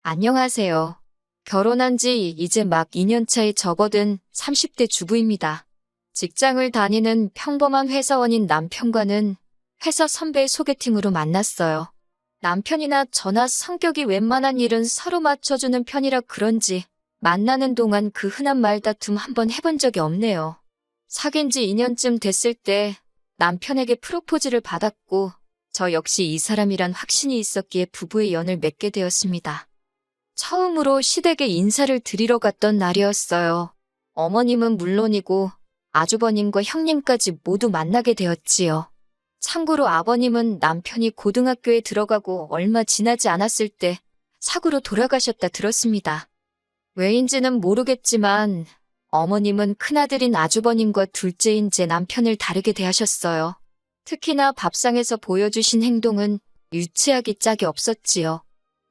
안녕하세요. 결혼한 지 이제 막 2년 차에 접어든 30대 주부입니다. 직장을 다니는 평범한 회사원인 남편과는 회사 선배 소개팅으로 만났어요. 남편이나 저나 성격이 웬만한 일은 서로 맞춰주는 편이라 그런지 만나는 동안 그 흔한 말다툼 한번 해본 적이 없네요. 사귄 지 2년쯤 됐을 때 남편에게 프로포즈를 받았고 저 역시 이 사람이란 확신이 있었기에 부부의 연을 맺게 되었습니다. 처음으로 시댁에 인사를 드리러 갔던 날이었어요. 어머님은 물론이고 아주버님과 형님까지 모두 만나게 되었지요. 참고로 아버님은 남편이 고등학교에 들어가고 얼마 지나지 않았을 때 사고로 돌아가셨다 들었습니다. 왜인지는 모르겠지만 어머님은 큰아들인 아주버님과 둘째인 제 남편을 다르게 대하셨어요. 특히나 밥상에서 보여주신 행동은 유치하기 짝이 없었지요.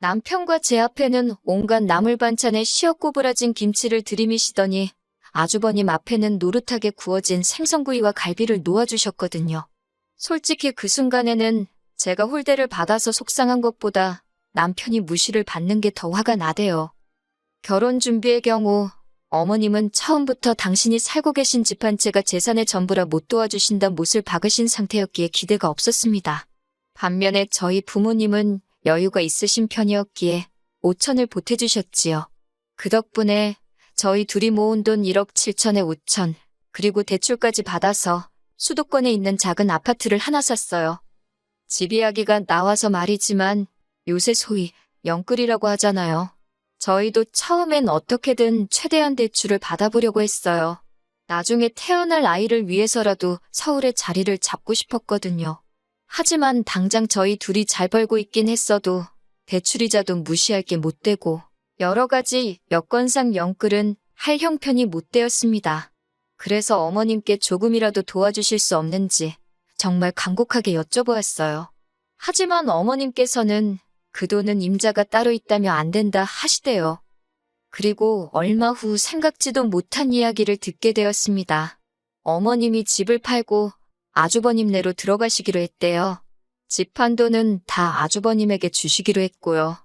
남편과 제 앞에는 온갖 나물 반찬에 시어 꼬부라진 김치를 들이미시더니 아주버님 앞에는 노릇하게 구워진 생선구이와 갈비를 놓아주셨거든요. 솔직히 그 순간에는 제가 홀대를 받아서 속상한 것보다 남편이 무시를 받는 게 더 화가 나대요. 결혼 준비의 경우 어머님은 처음부터 당신이 살고 계신 집 한 채가 재산의 전부라 못 도와주신다 못을 박으신 상태였기에 기대가 없었습니다. 반면에 저희 부모님은 여유가 있으신 편이었기에 5천을 보태주셨지요. 그 덕분에 저희 둘이 모은 돈 1억 7천에 5천, 그리고 대출까지 받아서 수도권에 있는 작은 아파트를 하나 샀어요. 집 이야기가 나와서 말이지만 요새 소위 영끌이라고 하잖아요. 저희도 처음엔 어떻게든 최대한 대출을 받아보려고 했어요. 나중에 태어날 아이를 위해서라도 서울에 자리를 잡고 싶었거든요. 하지만 당장 저희 둘이 잘 벌고 있긴 했어도 대출이자도 무시할 게 못 되고 여러 가지 여건상 영끌은 할 형편이 못 되었습니다. 그래서 어머님께 조금이라도 도와주실 수 없는지 정말 간곡하게 여쭤보았어요. 하지만 어머님께서는 그 돈은 임자가 따로 있다며 안 된다 하시대요. 그리고 얼마 후 생각지도 못한 이야기를 듣게 되었습니다. 어머님이 집을 팔고 아주버님네로 들어가시기로 했대요. 집 판 돈은 다 아주버님에게 주시기로 했고요.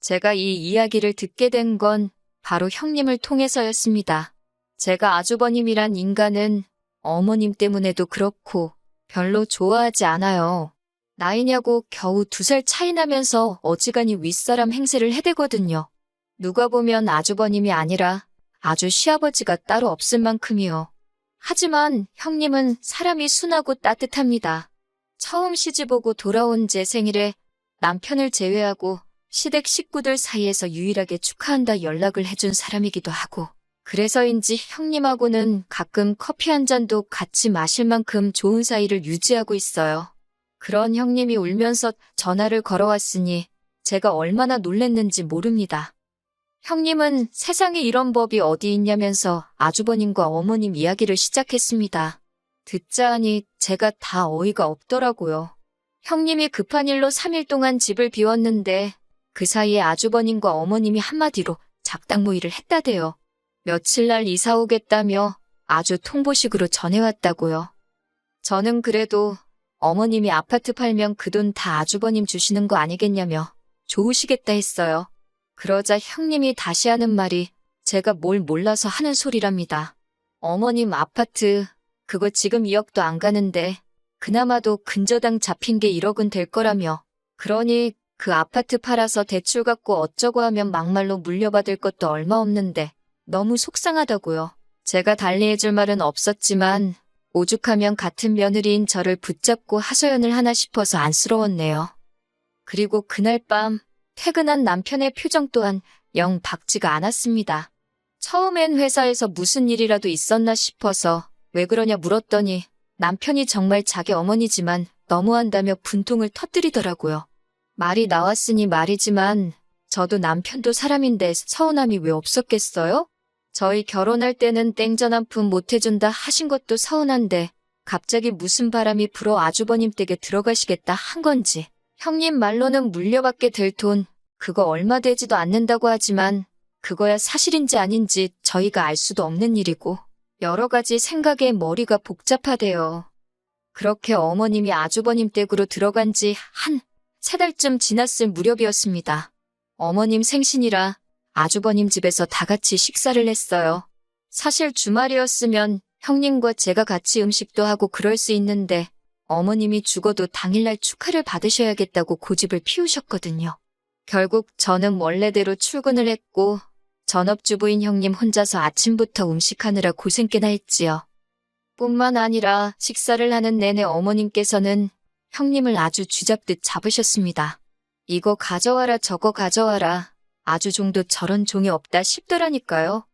제가 이 이야기를 듣게 된 건 바로 형님을 통해서였습니다. 제가 아주버님이란 인간은 어머님 때문에도 그렇고 별로 좋아하지 않아요. 나이냐고 겨우 2살 차이 나면서 어지간히 윗사람 행세를 해대거든요. 누가 보면 아주버님이 아니라 아주 시아버지가 따로 없을 만큼이요. 하지만 형님은 사람이 순하고 따뜻합니다. 처음 시집오고 돌아온 제 생일에 남편을 제외하고 시댁 식구들 사이에서 유일하게 축하한다 연락을 해준 사람이기도 하고 그래서인지 형님하고는 가끔 커피 한 잔도 같이 마실 만큼 좋은 사이를 유지하고 있어요. 그런 형님이 울면서 전화를 걸어왔으니 제가 얼마나 놀랬는지 모릅니다. 형님은 세상에 이런 법이 어디 있냐면서 아주버님과 어머님 이야기를 시작했습니다. 듣자 하니 제가 다 어이가 없더라고요. 형님이 급한 일로 3일 동안 집을 비웠는데 그 사이에 아주버님과 어머님이 한마디로 작당 모의를 했다대요. 며칠 날 이사 오겠다며 아주 통보식으로 전해왔다고요. 저는 그래도 어머님이 아파트 팔면 그 돈 다 아주버님 주시는 거 아니겠냐며 좋으시겠다 했어요. 그러자 형님이 다시 하는 말이 제가 뭘 몰라서 하는 소리랍니다. 어머님 아파트 그거 지금 2억도 안 가는데 그나마도 근저당 잡힌 게 1억은 될 거라며 그러니 그 아파트 팔아서 대출 갚고 어쩌고 하면 막말로 물려받을 것도 얼마 없는데 너무 속상하다고요. 제가 달리해줄 말은 없었지만 오죽하면 같은 며느리인 저를 붙잡고 하소연을 하나 싶어서 안쓰러웠네요. 그리고 그날 밤 퇴근한 남편의 표정 또한 영 밝지가 않았습니다. 처음엔 회사에서 무슨 일이라도 있었나 싶어서 왜 그러냐 물었더니 남편이 정말 자기 어머니지만 너무한다며 분통을 터뜨리더라고요. 말이 나왔으니 말이지만 저도 남편도 사람인데 서운함이 왜 없었겠어요? 저희 결혼할 때는 땡전 한 푼 못 해준다 하신 것도 서운한데 갑자기 무슨 바람이 불어 아주버님 댁에 들어가시겠다 한 건지 형님 말로는 물려받게 될 돈 그거 얼마 되지도 않는다고 하지만 그거야 사실인지 아닌지 저희가 알 수도 없는 일이고 여러 가지 생각에 머리가 복잡하대요. 그렇게 어머님이 아주버님 댁으로 들어간 지 한 3달쯤 지났을 무렵이었습니다. 어머님 생신이라 아주버님 집에서 다 같이 식사를 했어요. 사실 주말이었으면 형님과 제가 같이 음식도 하고 그럴 수 있는데 어머님이 죽어도 당일날 축하를 받으셔야겠다고 고집을 피우셨거든요. 결국 저는 원래대로 출근을 했고 전업주부인 형님 혼자서 아침부터 음식하느라 고생 꽤나 했지요. 뿐만 아니라 식사를 하는 내내 어머님께서는 형님을 아주 쥐잡듯 잡으셨습니다. 이거 가져와라 저거 가져와라. 아주 종도 저런 종이 없다 싶더라니까요.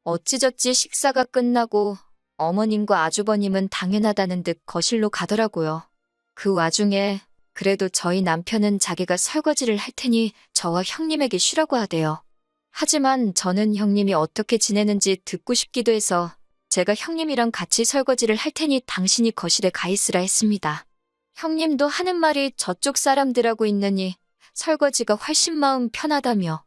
어찌저찌 식사가 끝나고 어머님과 아주버님은 당연하다는 듯 거실로 가더라고요. 그 와중에 그래도 저희 남편은 자기가 설거지를 할 테니 저와 형님에게 쉬라고 하대요. 하지만 저는 형님이 어떻게 지내는지 듣고 싶기도 해서 제가 형님이랑 같이 설거지를 할 테니 당신이 거실에 가 있으라 했습니다. 형님도 하는 말이 저쪽 사람들하고 있느니 설거지가 훨씬 마음 편하다며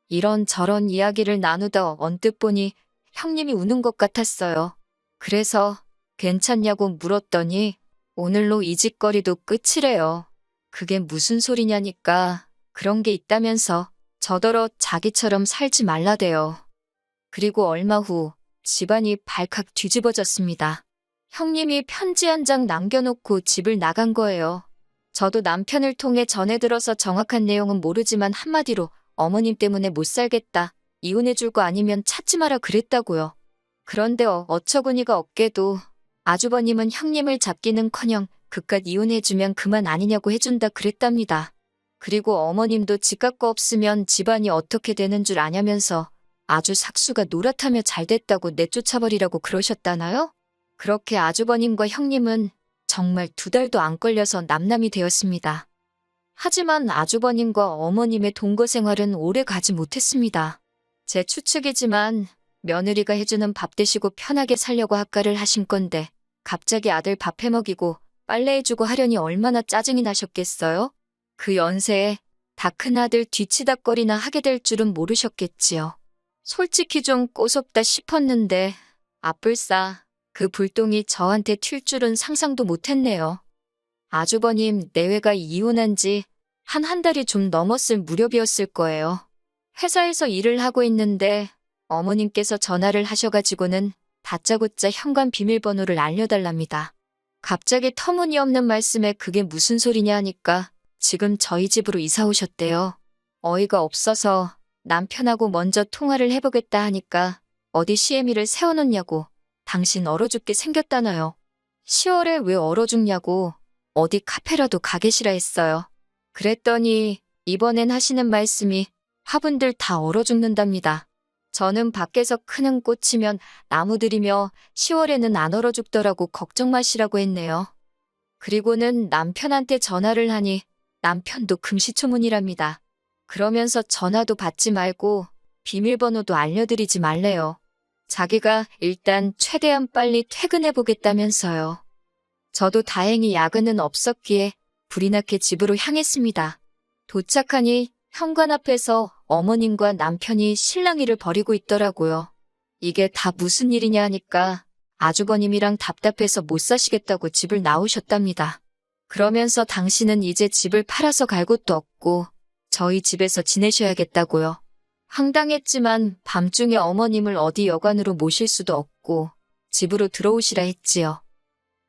이런저런 이야기를 나누다 언뜻 보니 형님이 우는 것 같았어요. 그래서 괜찮냐고 물었더니 오늘로 이 짓거리도 끝이래요. 그게 무슨 소리냐니까 그런 게 있다면서 저더러 자기처럼 살지 말라대요. 그리고 얼마 후 집안이 발칵 뒤집어졌습니다. 형님이 편지 한 장 남겨놓고 집을 나간 거예요. 저도 남편을 통해 전해 들어서 정확한 내용은 모르지만 한마디로 어머님 때문에 못 살겠다. 이혼해줄 거 아니면 찾지 마라 그랬다고요. 그런데 어처구니가 없게도 아주버님은 형님을 잡기는커녕 그깟 이혼해주면 그만 아니냐고 해준다 그랬답니다. 그리고 어머님도 집값 거 없으면 집안이 어떻게 되는 줄 아냐면서 아주 삭수가 노랗다며 잘됐다고 내쫓아버리라고 그러셨다나요? 그렇게 아주버님과 형님은 정말 2달도 안 걸려서 남남이 되었습니다. 하지만 아주버님과 어머님의 동거 생활은 오래 가지 못했습니다. 제 추측이지만 며느리가 해주는 밥 드시고 편하게 살려고 합가를 하신 건데 갑자기 아들 밥 해먹이고 빨래해주고 하려니 얼마나 짜증이 나셨겠어요? 그 연세에 다 큰아들 뒤치다꺼리나 하게 될 줄은 모르셨겠지요. 솔직히 좀 꼬숩다 싶었는데 아뿔싸 그 불똥이 저한테 튈 줄은 상상도 못했네요. 아주버님 내외가 이혼한 지 한 달이 좀 넘었을 무렵이었을 거예요. 회사에서 일을 하고 있는데 어머님께서 전화를 하셔가지고는 다짜고짜 현관 비밀번호를 알려달랍니다. 갑자기 터무니없는 말씀에 그게 무슨 소리냐 하니까 지금 저희 집으로 이사 오셨대요. 어이가 없어서 남편하고 먼저 통화를 해보겠다 하니까 어디 시애미를 세워놓냐고 당신 얼어 죽게 생겼다나요. 10월에 왜 얼어 죽냐고 어디 카페라도 가 계시라 했어요. 그랬더니 이번엔 하시는 말씀이 화분들 다 얼어 죽는답니다. 저는 밖에서 크는 꽃이면 나무들이며 10월에는 안 얼어 죽더라고 걱정 마시라고 했네요. 그리고는 남편한테 전화를 하니 남편도 금시초문이랍니다. 그러면서 전화도 받지 말고 비밀번호도 알려드리지 말래요. 자기가 일단 최대한 빨리 퇴근해보겠다면서요. 저도 다행히 야근은 없었기에 불이 나게 집으로 향했습니다. 도착하니 현관 앞에서 어머님과 남편이 실랑이를 벌이고 있더라고요. 이게 다 무슨 일이냐 하니까 아주버님이랑 답답해서 못 사시겠다고 집을 나오셨답니다. 그러면서 당신은 이제 집을 팔아서 갈 곳도 없고 저희 집에서 지내셔야겠다고요. 황당했지만 밤중에 어머님을 어디 여관으로 모실 수도 없고 집으로 들어오시라 했지요.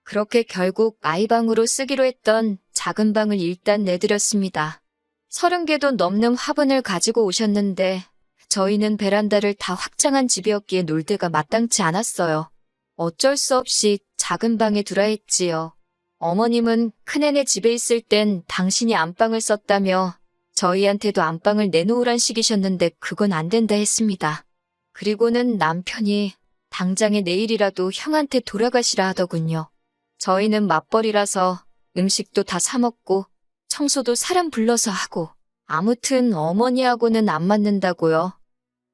그렇게 결국 아이방으로 쓰기로 했던 작은 방을 일단 내드렸습니다. 30개도 넘는 화분을 가지고 오셨는데 저희는 베란다를 다 확장한 집이었기에 놀 데가 마땅치 않았어요. 어쩔 수 없이 작은 방에 두라 했지요. 어머님은 큰애네 집에 있을 땐 당신이 안방을 썼다며 저희한테도 안방을 내놓으란 식이셨는데 그건 안 된다 했습니다. 그리고는 남편이 당장에 내일이라도 형한테 돌아가시라 하더군요. 저희는 맞벌이라서 음식도 다 사 먹고 청소도 사람 불러서 하고 아무튼 어머니하고는 안 맞는다고요.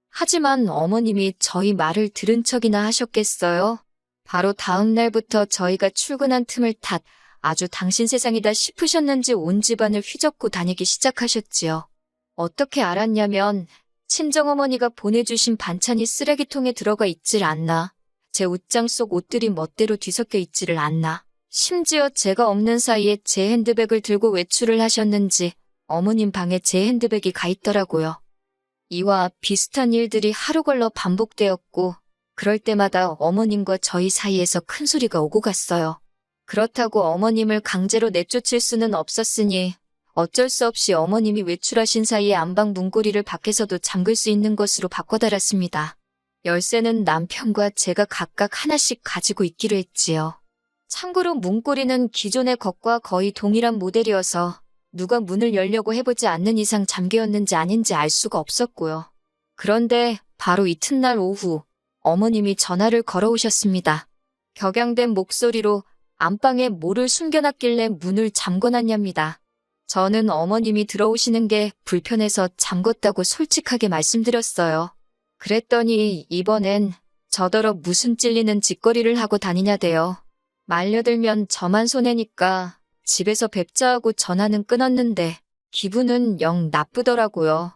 하지만 어머님이 저희 말을 들은 척이나 하셨겠어요? 바로 다음 날부터 저희가 출근한 틈을 탓 아주 당신 세상이다 싶으셨는지 온 집안을 휘젓고 다니기 시작하셨지요. 어떻게 알았냐면 친정어머니가 보내주신 반찬이 쓰레기통에 들어가 있질 않나. 제 옷장 속 옷들이 멋대로 뒤섞여 있지를 않나. 심지어 제가 없는 사이에 제 핸드백을 들고 외출을 하셨는지 어머님 방에 제 핸드백이 가 있더라고요. 이와 비슷한 일들이 하루 걸러 반복되었고, 그럴 때마다 어머님과 저희 사이에서 큰 소리가 오고 갔어요. 그렇다고 어머님을 강제로 내쫓을 수는 없었으니 어쩔 수 없이 어머님이 외출하신 사이에 안방 문고리를 밖에서도 잠글 수 있는 것으로 바꿔달았습니다. 열쇠는 남편과 제가 각각 하나씩 가지고 있기로 했지요. 참고로 문고리는 기존의 것과 거의 동일한 모델이어서 누가 문을 열려고 해보지 않는 이상 잠겨였는지 아닌지 알 수가 없었고요. 그런데 바로 이튿날 오후 어머님이 전화를 걸어오셨습니다. 격양된 목소리로 안방에 뭐를 숨겨놨길래 문을 잠궈놨냐입니다. 저는 어머님이 들어오시는 게 불편해서 잠궜다고 솔직하게 말씀드렸어요. 그랬더니 이번엔 저더러 무슨 찔리는 짓거리를 하고 다니냐대요. 말려들면 저만 손해니까 집에서 뵙자 하고 전화는 끊었는데 기분은 영 나쁘더라고요.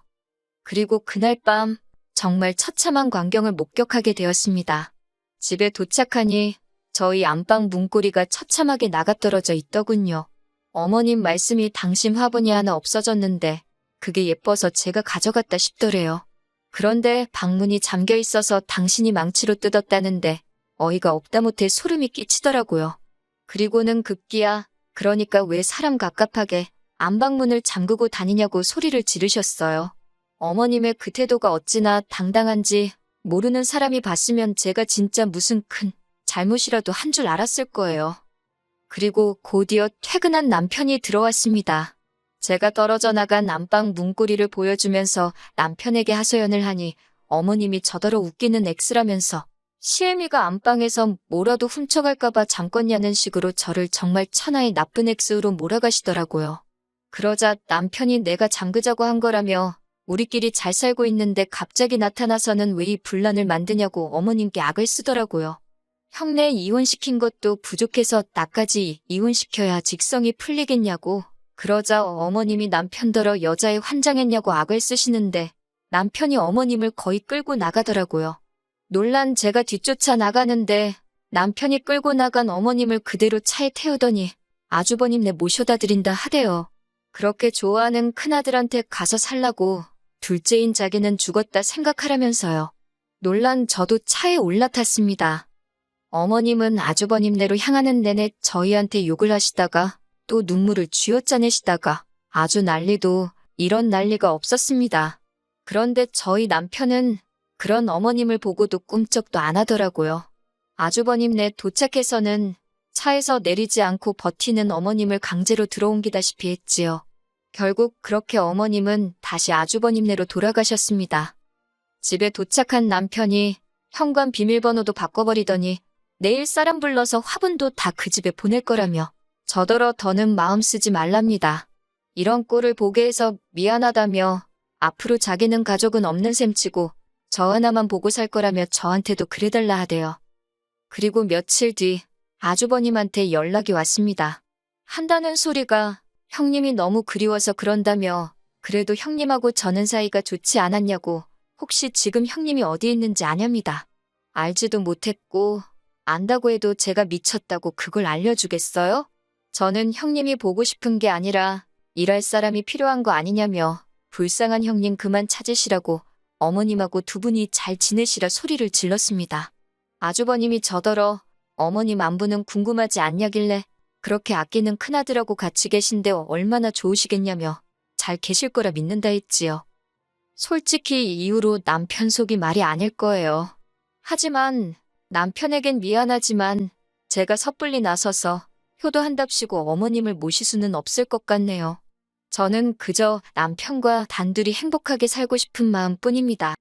그리고 그날 밤 정말 처참한 광경을 목격하게 되었습니다. 집에 도착하니 저희 안방 문고리가 처참하게 나가떨어져 있더군요. 어머님 말씀이 당신 화분이 하나 없어졌는데 그게 예뻐서 제가 가져갔다 싶더래요. 그런데 방문이 잠겨 있어서 당신이 망치로 뜯었다는데 어이가 없다 못해 소름이 끼치더라고요. 그리고는 급기야 그러니까 왜 사람 갑갑하게 안방문을 잠그고 다니냐고 소리를 지르셨어요. 어머님의 그 태도가 어찌나 당당한지 모르는 사람이 봤으면 제가 진짜 무슨 큰 잘못이라도 한 줄 알았을 거예요. 그리고 곧이어 퇴근한 남편이 들어왔습니다. 제가 떨어져 나간 안방 문고리를 보여주면서 남편에게 하소연을 하니 어머님이 저더러 웃기는 X라면서 시애미가 안방에서 뭐라도 훔쳐갈까봐 잠궜냐는 식으로 저를 정말 천하의 나쁜 X로 몰아가시더라고요. 그러자 남편이 내가 잠그자고 한 거라며 우리끼리 잘 살고 있는데 갑자기 나타나서는 왜 이 분란을 만드냐고 어머님께 악을 쓰더라고요. 형네 이혼시킨 것도 부족해서 나까지 이혼시켜야 직성이 풀리겠냐고. 그러자 어머님이 남편더러 여자에 환장했냐고 악을 쓰시는데 남편이 어머님을 거의 끌고 나가더라고요. 놀란 제가 뒤쫓아 나가는데 남편이 끌고 나간 어머님을 그대로 차에 태우더니 아주버님네 모셔다 드린다 하대요. 그렇게 좋아하는 큰아들한테 가서 살라고 둘째인 자기는 죽었다 생각하라면서요. 놀란 저도 차에 올라탔습니다. 어머님은 아주버님네로 향하는 내내 저희한테 욕을 하시다가 또 눈물을 쥐어짜내시다가 아주 난리도 이런 난리가 없었습니다. 그런데 저희 남편은 그런 어머님을 보고도 꿈쩍도 안 하더라고요. 아주버님네 도착해서는 차에서 내리지 않고 버티는 어머님을 강제로 들어옮기다시피 했지요. 결국 그렇게 어머님은 다시 아주버님네로 돌아가셨습니다. 집에 도착한 남편이 현관 비밀번호도 바꿔버리더니 내일 사람 불러서 화분도 다 그 집에 보낼 거라며 저더러 더는 마음 쓰지 말랍니다. 이런 꼴을 보게 해서 미안하다며 앞으로 자기는 가족은 없는 셈치고 저 하나만 보고 살 거라며 저한테도 그래달라 하대요. 그리고 며칠 뒤 아주버님한테 연락이 왔습니다. 한다는 소리가 형님이 너무 그리워서 그런다며 그래도 형님하고 저는 사이가 좋지 않았냐고 혹시 지금 형님이 어디 있는지 아냐입니다. 알지도 못했고 안다고 해도 제가 미쳤다고 그걸 알려주겠어요? 저는 형님이 보고 싶은 게 아니라 일할 사람이 필요한 거 아니냐며 불쌍한 형님 그만 찾으시라고 어머님하고 두 분이 잘 지내시라 소리를 질렀습니다. 아주버님이 저더러 어머님 안부는 궁금하지 않냐길래 그렇게 아끼는 큰아들하고 같이 계신데 얼마나 좋으시겠냐며 잘 계실 거라 믿는다 했지요. 솔직히 이 이후로 남편 속이 말이 아닐 거예요. 하지만 남편에겐 미안하지만 제가 섣불리 나서서 효도한답시고 어머님을 모실 수는 없을 것 같네요. 저는 그저 남편과 단둘이 행복하게 살고 싶은 마음뿐입니다.